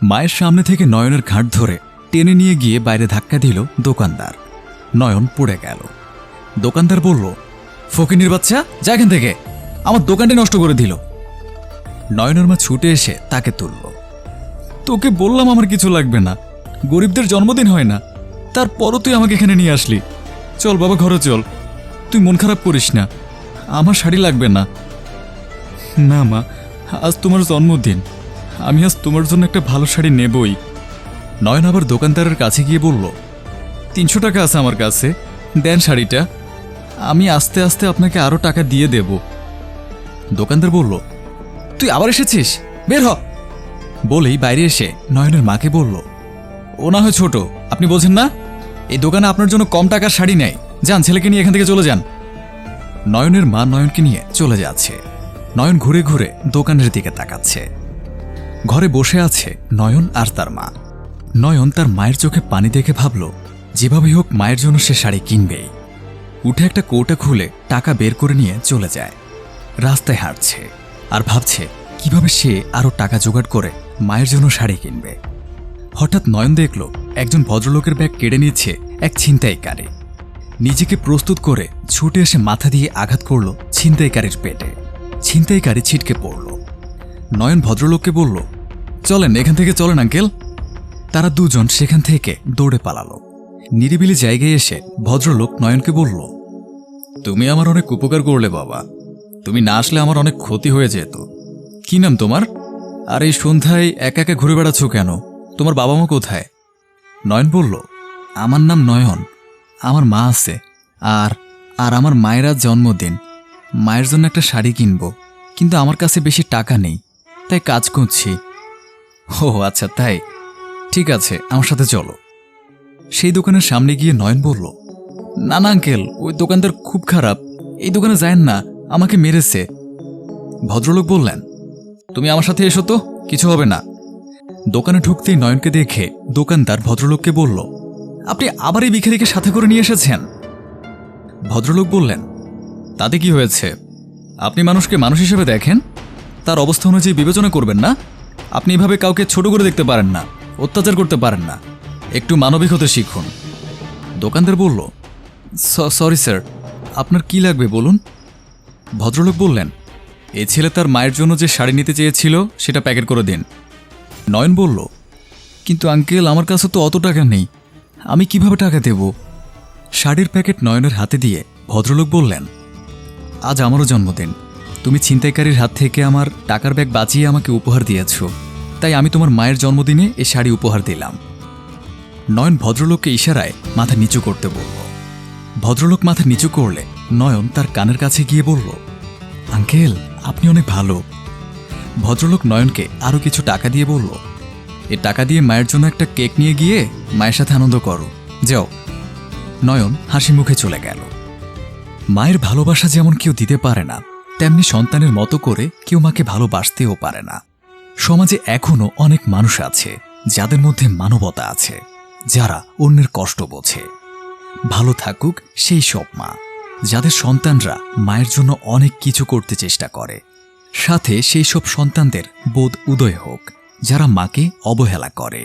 মায়ের সামনে থেকে নয়নের ঘাট ধরে টেনে নিয়ে গিয়ে বাইরে ধাক্কা দিল দোকানদার। নয়ন পড়ে গেল। দোকানদার বলল, ফকিনীর বাচ্চা, যা এখান থেকে, আমার দোকানটি নষ্ট করে দিল। নয়নের মা ছুটে এসে তাকে তুলল। তোকে বললাম আমার কিছু লাগবে না, গরিবদের জন্মদিন হয় না, তারপরও তুই আমাকে এখানে নিয়ে আসলি। চল বাবা, ঘরে চল, তুই মন খারাপ করিস না, আমার শাড়ি লাগবে না। না মা, আজ তোমার জন্মদিন, আমি আজ তোমার জন্য একটা ভালো শাড়ি নেবই। নয়ন আবার দোকানদারের কাছে গিয়ে বলল, 300 টাকা আছে আমার কাছে, দেন শাড়িটা, আমি আস্তে আস্তে আপনাকে আরও টাকা দিয়ে দেব। দোকানদার বলল, তুই আবার এসেছিস, বের হ। বলেই বাইরে এসে নয়নের মাকে বলল, ও না হয় ছোট, আপনি বোঝেন না, এই দোকানে আপনার জন্য কম টাকার শাড়ি নেই, যান ছেলেকে নিয়ে এখান থেকে চলে যান। নয়নের মা নয়নকে নিয়ে চলে যাচ্ছে। নয়ন ঘুরে ঘুরে দোকানের দিকে তাকাচ্ছে। ঘরে বসে আছে নয়ন আর তার মা। নয়ন তার মায়ের চোখে পানি দেখে ভাবল, যেভাবেই হোক মায়ের জন্য সে শাড়ি কিনবেই। উঠে একটা কৌটা খুলে টাকা বের করে নিয়ে চলে যায়। রাস্তায় হাঁটছে আর ভাবছে কিভাবে সে আরও টাকা জোগাড় করে মায়ের জন্য শাড়ি কিনবে। হঠাৎ নয়ন দেখল একজন ভদ্রলোকের ব্যাগ কেড়ে নিচ্ছে এক ছিনতাইকারী। নিজেকে প্রস্তুত করে ছুটে এসে মাথা দিয়ে আঘাত করল ছিনতাইকারীর পেটে। ছিনতাইকারী ছিটকে পড়ল। নয়ন ভদ্রলোককে বলল, চলেন এখান থেকে, চলেন আঙ্কেল। তারা দুজন সেখান থেকে দৌড়ে পালালো। নিরিবিলি জায়গায় এসে ভদ্রলোক নয়নকে বলল, তুমি আমার অনেক উপকার করলে বাবা, তুমি না আসলে আমার অনেক ক্ষতি হয়ে যেত। কি নাম তোমার? আর এই সন্ধ্যায় একা একা ঘুরে বেড়াচ্ছ কেন? তোমার বাবা মা কোথায়? নয়ন বলল, আমার নাম নয়ন, আমার মা আছে, আর আর আমার মায়ের আজ জন্মদিন, মায়ের জন্য একটা শাড়ি কিনব, কিন্তু আমার কাছে বেশি টাকা নেই, তাই কাজ করছি। ও আচ্ছা তাই, ঠিক আছে, আমার সাথে চলো। সেই দোকানের সামনে গিয়ে নয়ন বলল, না না আঙ্কেল, ওই দোকানদার খুব খারাপ, এই দোকানে যায়েন না, আমাকে মেরেছে। ভদ্রলোক বললেন, তুমি আমার সাথে এসো তো, কিছু হবে না। দোকানে ঢুকতেই নয়নকে দেখে দোকানদার ভদ্রলোককে বলল, আপনি আবার এই ভিখারিকে সাথে করে নিয়ে এসেছেন? ভদ্রলোক বললেন, তাতে কি হয়েছে, আপনি মানুষকে মানুষ হিসেবে দেখেন, তার অবস্থা অনুযায়ী বিবেচনা করবেন না। আপনি এভাবে কাউকে ছোট করে দেখতে পারেন না, অত্যাচার করতে পারেন না, একটু মানবিক হতে শিখুন। দোকানদার বলল, সরি স্যার, আপনার কি লাগবে বলুন। ভদ্রলোক বললেন, এই ছেলে তার মায়ের জন্য যে শাড়ি নিতে চেয়েছিল সেটা প্যাকেট করে দিন। নয়ন বলল, কিন্তু আঙ্কেল আমার কাছে তো অত টাকা নেই, আমি কিভাবে টাকা দেব? শাড়ির প্যাকেট নয়নের হাতে দিয়ে ভদ্রলোক বললেন, আজ আমারও জন্মদিন, তুমি ছিনতাইকারীর হাত থেকে আমার টাকার ব্যাগ বাঁচিয়ে আমাকে উপহার দিয়েছ, তাই আমি তোমার মায়ের জন্মদিনে এই শাড়ি উপহার দিলাম। নয়ন ভদ্রলোককে ইশারায় মাথা নিচু করতে বলল। ভদ্রলোক মাথা নিচু করলে নয়ন তার কানের কাছে গিয়ে বলল, আঙ্কেল আপনি অনেক ভালো। ভদ্রলোক নয়নকে আরও কিছু টাকা দিয়ে বলল, এ টাকা দিয়ে মায়ের জন্য একটা কেক নিয়ে গিয়ে মায়ের সাথে আনন্দ করো, যাও। নয়ন হাসি মুখে চলে গেল। মায়ের ভালোবাসা যেমন কেউ দিতে পারে না, তেমনি সন্তানের মতো করে কেউ মাকে ভালোবাসতেও পারে না। সমাজে এখনো অনেক মানুষ আছে যাদের মধ্যে মানবতা আছে, যারা অন্যের কষ্ট বোঝে। ভালো থাকুক সেই সব মা, যাদের সন্তানরা মায়ের জন্য অনেক কিছু করতে চেষ্টা করে। সাথে সেই সব সন্তানদের বোধ উদয় হোক যারা মাকে অবহেলা করে।